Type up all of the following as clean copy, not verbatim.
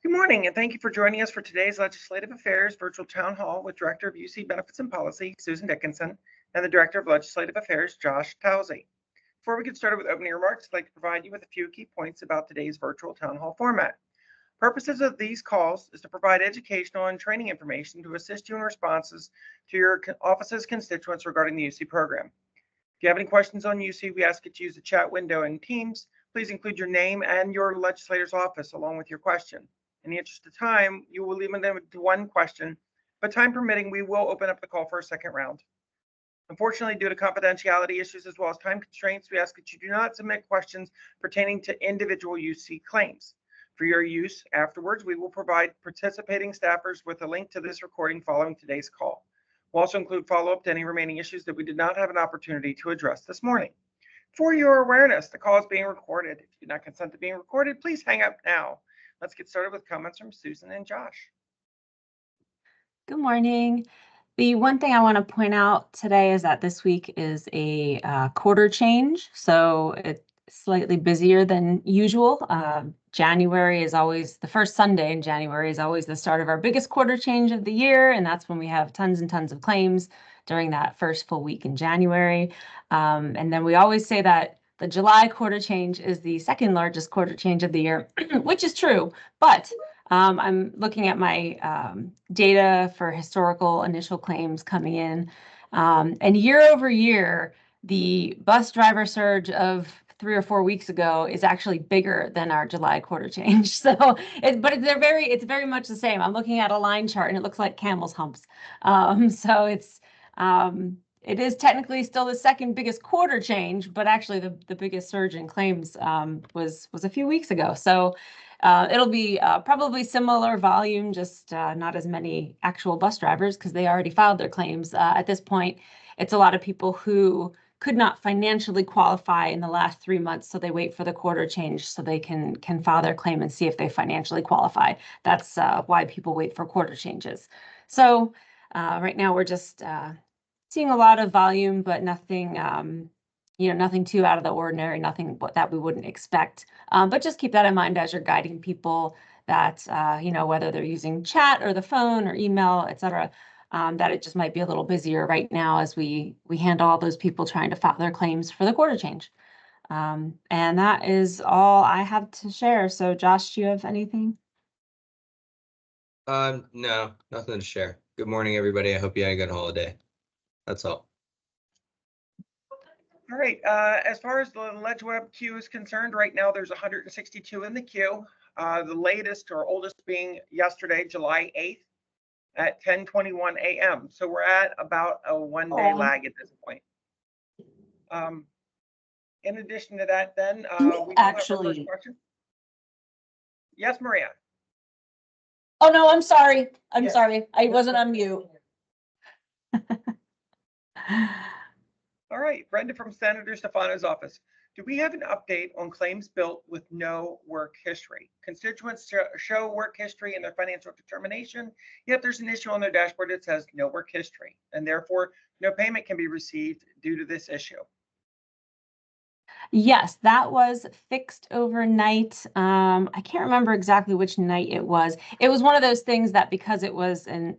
Good morning, and thank you for joining us for today's Legislative Affairs Virtual Town Hall with Director of UC Benefits and Policy, Susan Dickinson, and the Director of Legislative Affairs, Josh Towsey. Before we get started with opening remarks, I'd like to provide you with a few key points about today's virtual town hall format. Purposes of these calls is to provide educational and training information to assist you in responses to your office's constituents regarding the UC program. If you have any questions on UC, we ask that you use the chat window in Teams. Please include your name and your legislator's office along with your question. In the interest of time, you will limit them to one question, but time permitting, we will open up the call for a second round. Unfortunately, due to confidentiality issues as well as time constraints, we ask that you do not submit questions pertaining to individual UC claims. For your use afterwards, we will provide participating staffers with a link to this recording following today's call. We'll also include follow-up to any remaining issues that we did not have an opportunity to address this morning. For your awareness, the call is being recorded. If you do not consent to being recorded, please hang up now. Let's get started with comments from Susan and Josh. Good morning. The one thing I want to point out today is that this week is a quarter change, so it's slightly busier than usual. January is always the first Sunday in January is always the start of our biggest quarter change of the year, and that's when we have tons and tons of claims during that first full week in January. And then we always say that the July quarter change is the second largest quarter change of the year, which is true, but I'm looking at my data for historical initial claims coming in, and year over year, the bus driver surge of 3 or 4 weeks ago is actually bigger than our July quarter change. So, it's very much the same. I'm looking at a line chart and it looks like camel's humps. So it is technically still the second biggest quarter change, but actually the biggest surge in claims was a few weeks ago. So it'll be probably similar volume, just not as many actual bus drivers because they already filed their claims. At this point, it's a lot of people who could not financially qualify in the last 3 months, so they wait for the quarter change so they can file their claim and see if they financially qualify. That's why people wait for quarter changes. So right now we're just seeing a lot of volume, but nothing, nothing too out of the ordinary, nothing that we wouldn't expect. But just keep that in mind as you're guiding people that, whether they're using chat or the phone or email, et cetera, that it just might be a little busier right now as we handle all those people trying to file their claims for the quarter change. And that is all I have to share. So Josh, do you have anything? No, nothing to share. Good morning, everybody. I hope you had a good holiday. That's all. All right, as far as the LegWeb queue is concerned, right now there's 162 in the queue. The latest or oldest being yesterday, July 8th at 10:21 a.m. So we're at about a 1 day lag at this point. In addition to that, then we have our first question. Yes, Maria. Oh no, I'm sorry. I'm sorry. I wasn't on mute. All right, Brenda from Senator Stefano's office. Do we have an update on claims built with no work history? Constituents show work history in their financial determination, yet there's an issue on their dashboard that says no work history, and therefore no payment can be received due to this issue. Yes, that was fixed overnight. I can't remember exactly which night it was. It was one of those things that because it was an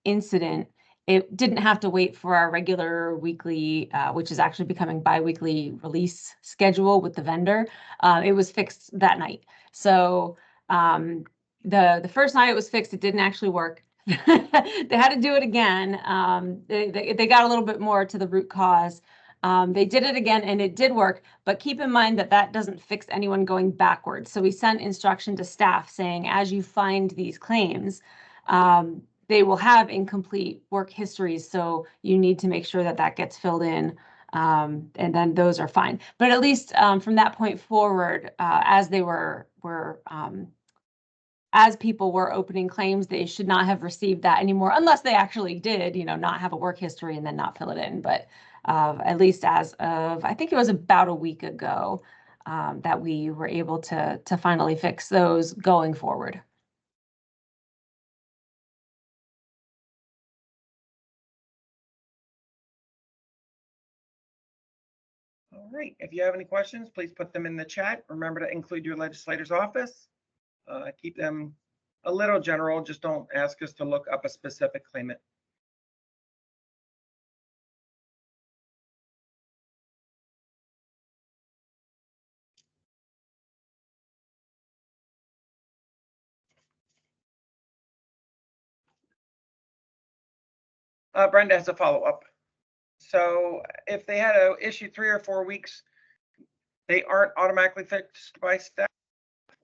incident, it didn't have to wait for our regular weekly, which is actually becoming bi-weekly release schedule with the vendor. It was fixed that night. So the first night it was fixed, it didn't actually work. They had to do it again. They got a little bit more to the root cause. They did it again and it did work, but keep in mind that that doesn't fix anyone going backwards. So we sent instruction to staff saying, as you find these claims, they will have incomplete work histories. So you need to make sure that that gets filled in. And then those are fine. But at least from that point forward, as they as people were opening claims, they should not have received that anymore, unless they actually did, not have a work history and then not fill it in. But at least as of, I think it was about a week ago, that we were able to finally fix those going forward. All right, if you have any questions, please put them in the chat. Remember to include your legislator's office. Keep them a little general, just don't ask us to look up a specific claimant. Brenda has a follow-up. So if they had an issue 3 or 4 weeks, they aren't automatically fixed by staff.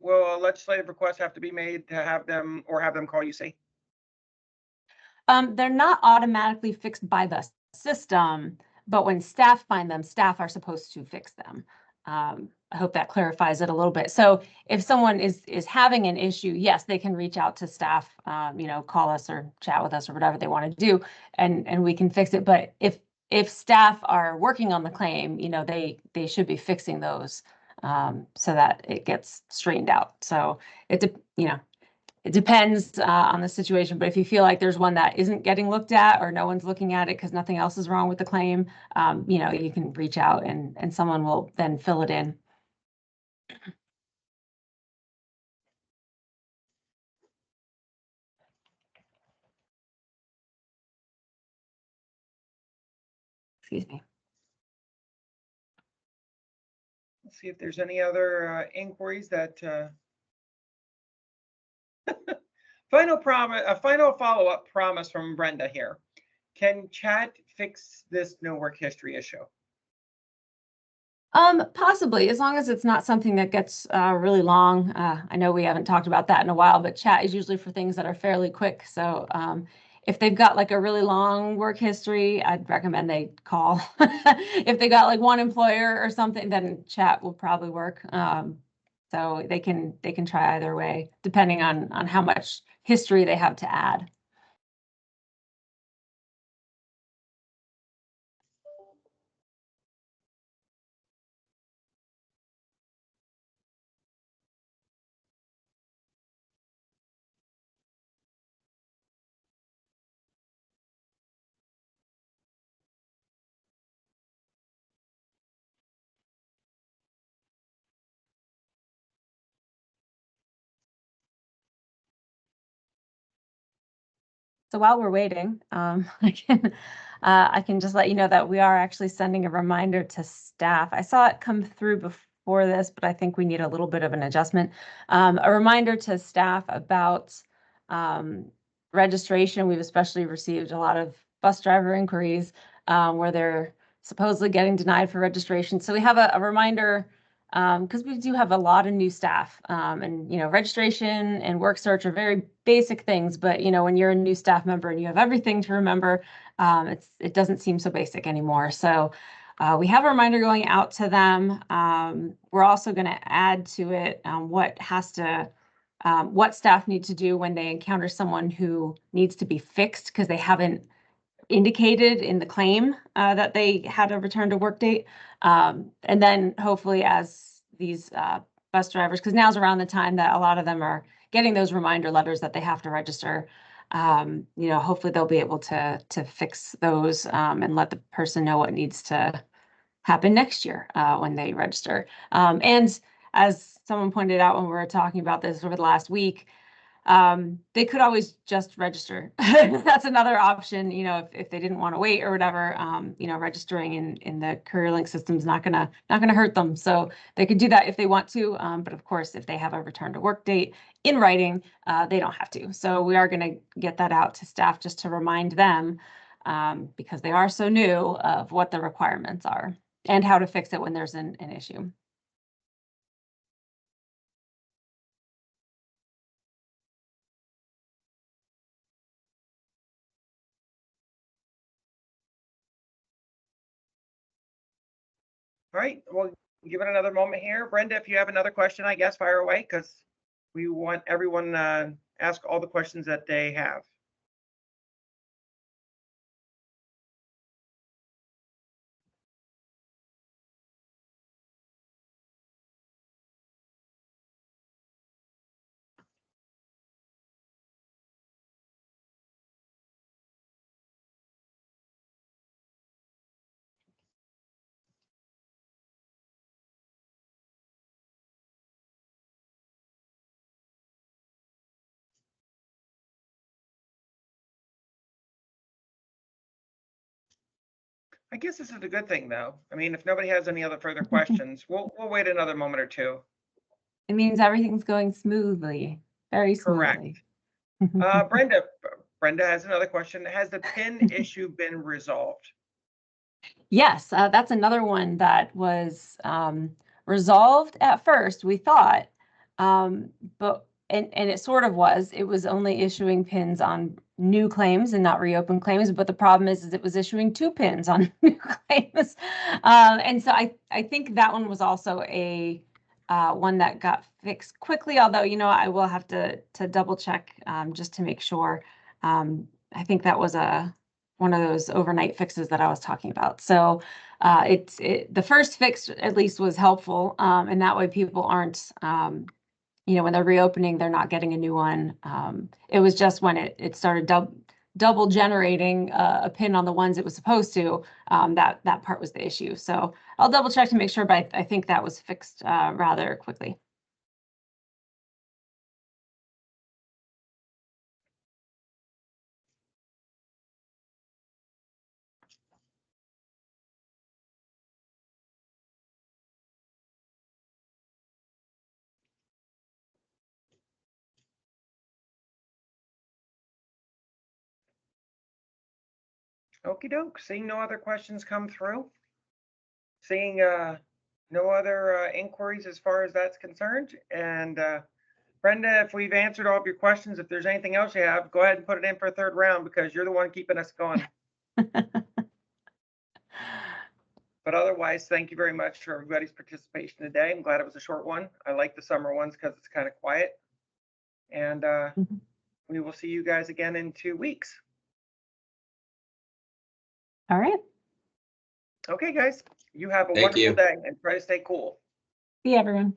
Will a legislative request have to be made to have them call UC? They're not automatically fixed by the system, but when staff find them, staff are supposed to fix them. I hope that clarifies it a little bit. So if someone is having an issue, yes, they can reach out to staff, call us or chat with us or whatever they want to do, and we can fix it. But if staff are working on the claim, they should be fixing those so that it gets straightened out. So it depends on the situation, but if you feel like there's one that isn't getting looked at or no one's looking at it because nothing else is wrong with the claim, you can reach out and someone will then fill it in. Excuse me. Let's see if there's any other inquiries that final follow-up promise from Brenda here. Can chat fix this no work history issue? Possibly, as long as it's not something that gets really long. I know we haven't talked about that in a while, but chat is usually for things that are fairly quick. So if they've got like a really long work history, I'd recommend they call. If they got like one employer or something, then chat will probably work. So they can try either way, depending on how much history they have to add. So while we're waiting, I can just let you know that we are actually sending a reminder to staff. I saw it come through before this, but I think we need a little bit of an adjustment. A reminder to staff about registration. We've especially received a lot of bus driver inquiries where they're supposedly getting denied for registration. So we have a reminder because we do have a lot of new staff and registration and work search are very basic things, but when you're a new staff member and you have everything to remember, it doesn't seem so basic anymore. So we have a reminder going out to them. We're also going to add to it what staff need to do when they encounter someone who needs to be fixed because they haven't indicated in the claim that they had a return to work date. And then hopefully as these bus drivers, because now's around the time that a lot of them are getting those reminder letters that they have to register, hopefully they'll be able to fix those and let the person know what needs to happen next year when they register. And as someone pointed out when we were talking about this over the last week, they could always just register. That's another option, if they didn't want to wait or whatever, registering in the CareerLink system is not gonna hurt them. So they could do that if they want to. But of course, if they have a return to work date in writing, they don't have to. So we are gonna get that out to staff just to remind them because they are so new of what the requirements are and how to fix it when there's an issue. All right, we'll give it another moment here. Brenda, if you have another question, I guess fire away because we want everyone to ask all the questions that they have. I guess this is a good thing, though. I mean, if nobody has any other further questions, we'll wait another moment or two. It means everything's going smoothly, very Correct. smoothly. Brenda has another question. Has the PIN issue been resolved? Yes, that's another one that was resolved at first, we thought, but and it sort of was. It was only issuing pins on new claims and not reopened claims. But the problem is it was issuing 2 pins on new claims, and so I think that one was also a one that got fixed quickly. Although I will have to double check just to make sure. I think that was one of those overnight fixes that I was talking about. So the first fix at least was helpful, and that way people aren't, when they're reopening, they're not getting a new one. It was just when it started double generating a pin on the ones it was supposed to, that part was the issue. So I'll double check to make sure, but I think that was fixed rather quickly. Okie doke. Seeing no other questions come through. Seeing no other inquiries as far as that's concerned. And Brenda, if we've answered all of your questions, if there's anything else you have, go ahead and put it in for a third round because you're the one keeping us going. But otherwise, thank you very much for everybody's participation today. I'm glad it was a short one. I like the summer ones because it's kind of quiet. And we will see you guys again in 2 weeks. All right. Okay, guys. You have a Thank wonderful you. day and try to stay cool. See you, everyone.